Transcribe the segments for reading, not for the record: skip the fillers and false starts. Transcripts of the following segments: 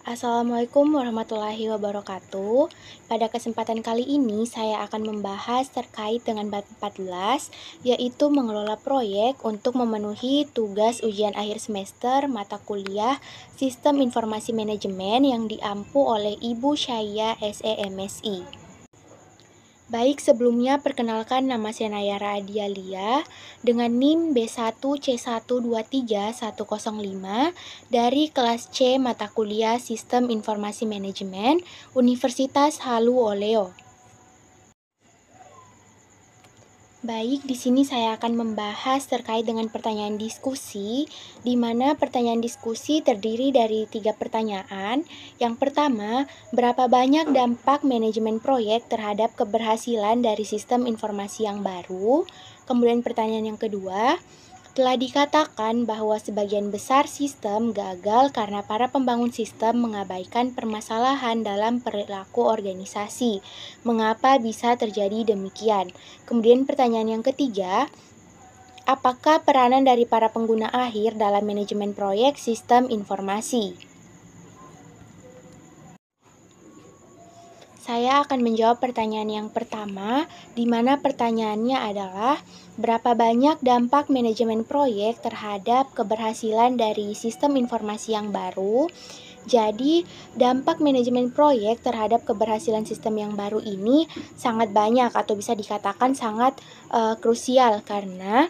Assalamualaikum warahmatullahi wabarakatuh. Pada kesempatan kali ini saya akan membahas terkait dengan bab 14, yaitu mengelola proyek untuk memenuhi tugas ujian akhir semester mata kuliah Sistem Informasi Manajemen yang diampu oleh Ibu Syahia SEMSI. Baik, sebelumnya perkenalkan nama saya Nayara Adialia dengan NIM B1C123105 dari kelas C mata kuliah Sistem Informasi Manajemen Universitas Halu Oleo. Baik, di sini saya akan membahas terkait dengan pertanyaan diskusi, di mana pertanyaan diskusi terdiri dari 3 pertanyaan. Yang pertama, berapa banyak dampak manajemen proyek terhadap keberhasilan dari sistem informasi yang baru? Kemudian pertanyaan yang kedua, telah dikatakan bahwa sebagian besar sistem gagal karena para pembangun sistem mengabaikan permasalahan dalam perilaku organisasi. Mengapa bisa terjadi demikian? Kemudian pertanyaan yang ketiga, apakah peranan dari para pengguna akhir dalam manajemen proyek sistem informasi? Saya akan menjawab pertanyaan yang pertama, di mana pertanyaannya adalah berapa banyak dampak manajemen proyek terhadap keberhasilan dari sistem informasi yang baru. Jadi, dampak manajemen proyek terhadap keberhasilan sistem yang baru ini sangat banyak atau bisa dikatakan sangat krusial karena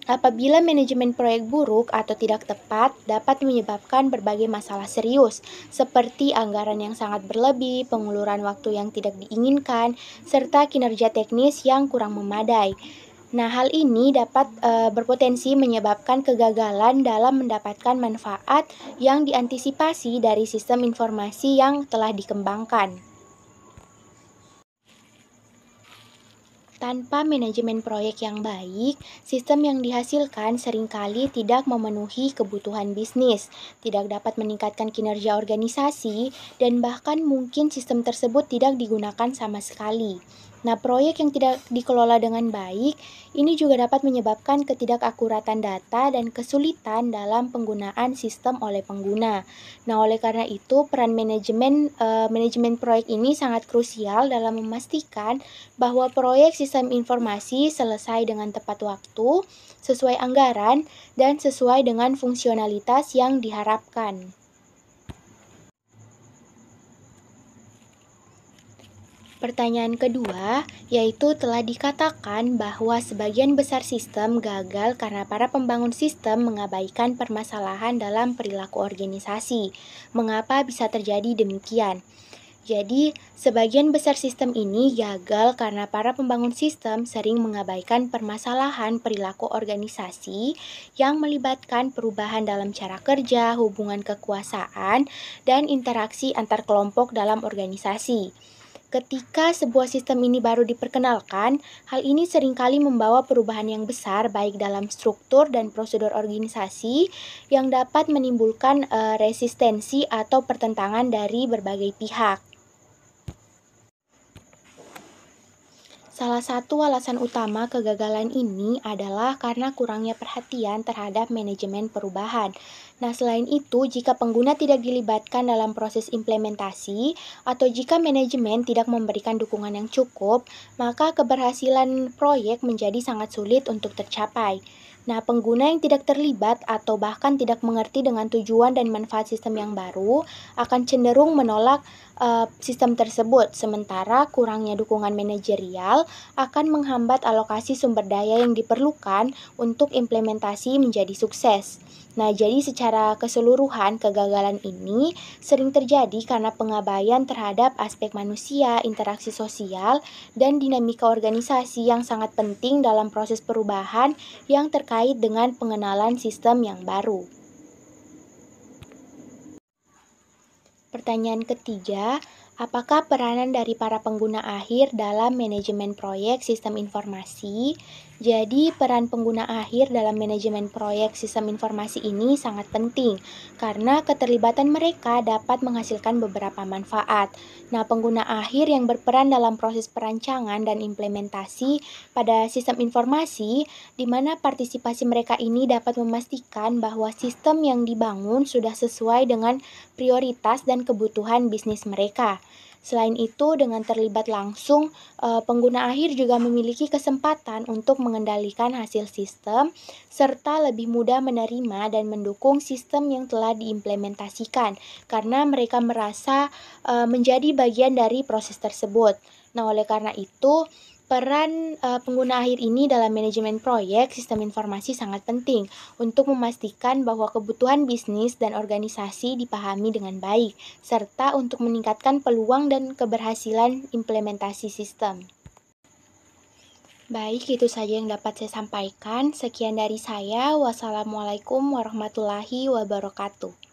apabila manajemen proyek buruk atau tidak tepat, dapat menyebabkan berbagai masalah serius, seperti anggaran yang sangat berlebih, penguluran waktu yang tidak diinginkan, serta kinerja teknis yang kurang memadai. Nah, hal ini dapat berpotensi menyebabkan kegagalan dalam mendapatkan manfaat yang diantisipasi dari sistem informasi yang telah dikembangkan. Tanpa manajemen proyek yang baik, sistem yang dihasilkan seringkali tidak memenuhi kebutuhan bisnis, tidak dapat meningkatkan kinerja organisasi, dan bahkan mungkin sistem tersebut tidak digunakan sama sekali. Nah, proyek yang tidak dikelola dengan baik ini juga dapat menyebabkan ketidakakuratan data dan kesulitan dalam penggunaan sistem oleh pengguna. Nah, oleh karena itu, peran manajemen proyek ini sangat krusial dalam memastikan bahwa proyek sistem informasi selesai dengan tepat waktu, sesuai anggaran, dan sesuai dengan fungsionalitas yang diharapkan. Pertanyaan kedua, yaitu telah dikatakan bahwa sebagian besar sistem gagal karena para pembangun sistem mengabaikan permasalahan dalam perilaku organisasi. Mengapa bisa terjadi demikian? Jadi, sebagian besar sistem ini gagal karena para pembangun sistem sering mengabaikan permasalahan perilaku organisasi yang melibatkan perubahan dalam cara kerja, hubungan kekuasaan, dan interaksi antar kelompok dalam organisasi. Ketika sebuah sistem ini baru diperkenalkan, hal ini seringkali membawa perubahan yang besar baik dalam struktur dan prosedur organisasi yang dapat menimbulkan resistensi atau pertentangan dari berbagai pihak. Salah satu alasan utama kegagalan ini adalah karena kurangnya perhatian terhadap manajemen perubahan. Nah, selain itu, jika pengguna tidak dilibatkan dalam proses implementasi atau jika manajemen tidak memberikan dukungan yang cukup, maka keberhasilan proyek menjadi sangat sulit untuk tercapai. Nah, pengguna yang tidak terlibat atau bahkan tidak mengerti dengan tujuan dan manfaat sistem yang baru akan cenderung menolak sistem tersebut, sementara kurangnya dukungan manajerial akan menghambat alokasi sumber daya yang diperlukan untuk implementasi menjadi sukses. Nah, jadi secara keseluruhan kegagalan ini sering terjadi karena pengabaian terhadap aspek manusia, interaksi sosial, dan dinamika organisasi yang sangat penting dalam proses perubahan yang terkait dengan pengenalan sistem yang baru. Pertanyaan ketiga, Apakah peranan dari para pengguna akhir dalam manajemen proyek sistem informasi? Jadi, peran pengguna akhir dalam manajemen proyek sistem informasi ini sangat penting karena keterlibatan mereka dapat menghasilkan beberapa manfaat. Nah, pengguna akhir yang berperan dalam proses perancangan dan implementasi pada sistem informasi, di mana partisipasi mereka ini dapat memastikan bahwa sistem yang dibangun sudah sesuai dengan prioritas dan kebutuhan bisnis mereka. Selain itu, dengan terlibat langsung, pengguna akhir juga memiliki kesempatan untuk mengendalikan hasil sistem, serta lebih mudah menerima dan mendukung sistem yang telah diimplementasikan, karena mereka merasa menjadi bagian dari proses tersebut. Nah, oleh karena itu, peran pengguna akhir ini dalam manajemen proyek sistem informasi sangat penting untuk memastikan bahwa kebutuhan bisnis dan organisasi dipahami dengan baik, serta untuk meningkatkan peluang dan keberhasilan implementasi sistem. Baik, itu saja yang dapat saya sampaikan. Sekian dari saya. Wassalamualaikum warahmatullahi wabarakatuh.